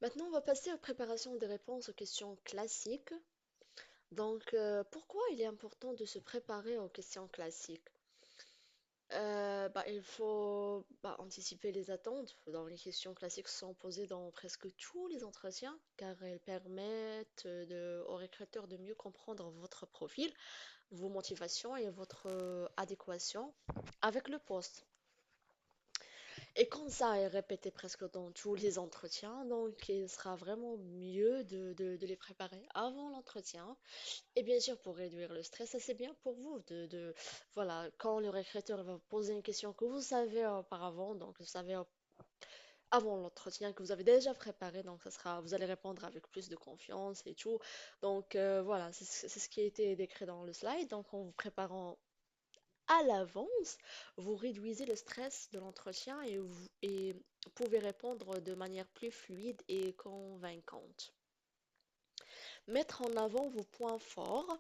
Maintenant, on va passer aux préparations des réponses aux questions classiques. Donc, pourquoi il est important de se préparer aux questions classiques? Il faut anticiper les attentes. Donc, les questions classiques sont posées dans presque tous les entretiens car elles permettent aux recruteurs de mieux comprendre votre profil, vos motivations et votre adéquation avec le poste. Et quand ça est répété presque dans tous les entretiens, donc il sera vraiment mieux de les préparer avant l'entretien. Et bien sûr, pour réduire le stress, ça c'est bien pour vous voilà, quand le recruteur va vous poser une question que vous savez auparavant, donc vous savez avant l'entretien que vous avez déjà préparé, donc ça sera, vous allez répondre avec plus de confiance et tout. Donc voilà, c'est ce qui a été décrit dans le slide. Donc en vous préparant à l'avance, vous réduisez le stress de l'entretien et pouvez répondre de manière plus fluide et convaincante. Mettre en avant vos points forts,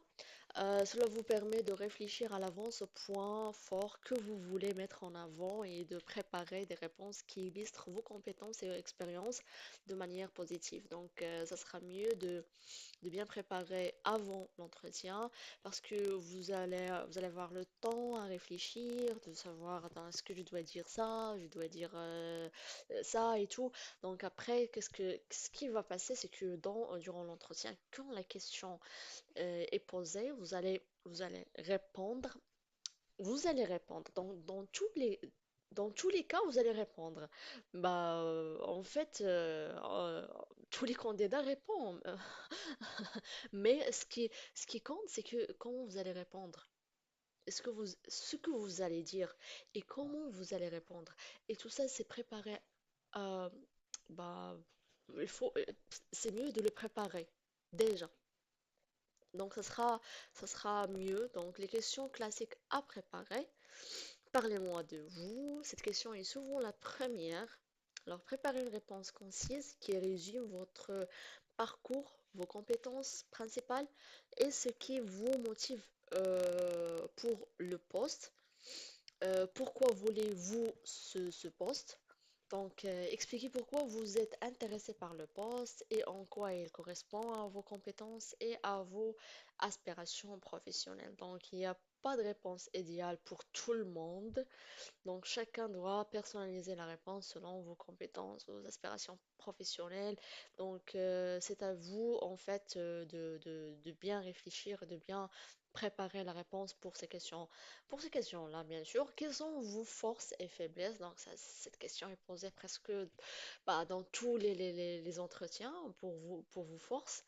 cela vous permet de réfléchir à l'avance aux points forts que vous voulez mettre en avant et de préparer des réponses qui illustrent vos compétences et expériences de manière positive. Donc, ça sera mieux de bien préparer avant l'entretien parce que vous allez avoir le temps à réfléchir, de savoir, attends, est-ce que je dois dire ça, je dois dire ça et tout. Donc après, ce qui va passer, c'est que durant l'entretien, quand la question est posée, vous allez répondre. Vous allez répondre. Dans tous les cas, vous allez répondre. En fait, tous les candidats répondent. Mais ce qui compte, c'est que comment vous allez répondre. Ce que vous allez dire et comment vous allez répondre. Et tout ça, c'est préparé. euh, bah, c'est mieux de le préparer déjà. Donc, ça sera mieux. Donc, les questions classiques à préparer. Parlez-moi de vous. Cette question est souvent la première. Alors, préparez une réponse concise qui résume votre parcours, vos compétences principales et ce qui vous motive pour le poste. Pourquoi voulez-vous ce poste? Donc, expliquez pourquoi vous êtes intéressé par le poste et en quoi il correspond à vos compétences et à vos aspirations professionnelles. Donc, il n'y a pas de réponse idéale pour tout le monde. Donc, chacun doit personnaliser la réponse selon vos compétences, vos aspirations professionnelles. Donc, c'est à vous, en fait, de bien réfléchir, de bien préparer la réponse pour ces questions. Pour ces questions-là, bien sûr, quelles sont vos forces et faiblesses? Donc, cette question est posée presque dans tous les entretiens pour vos forces.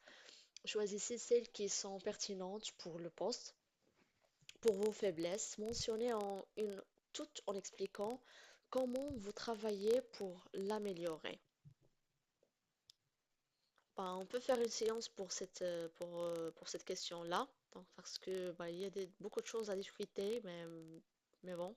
Choisissez celles qui sont pertinentes pour le poste. Pour vos faiblesses, mentionnez tout en expliquant comment vous travaillez pour l'améliorer. On peut faire une séance pour cette question-là, donc, parce que il y a beaucoup de choses à discuter, mais bon.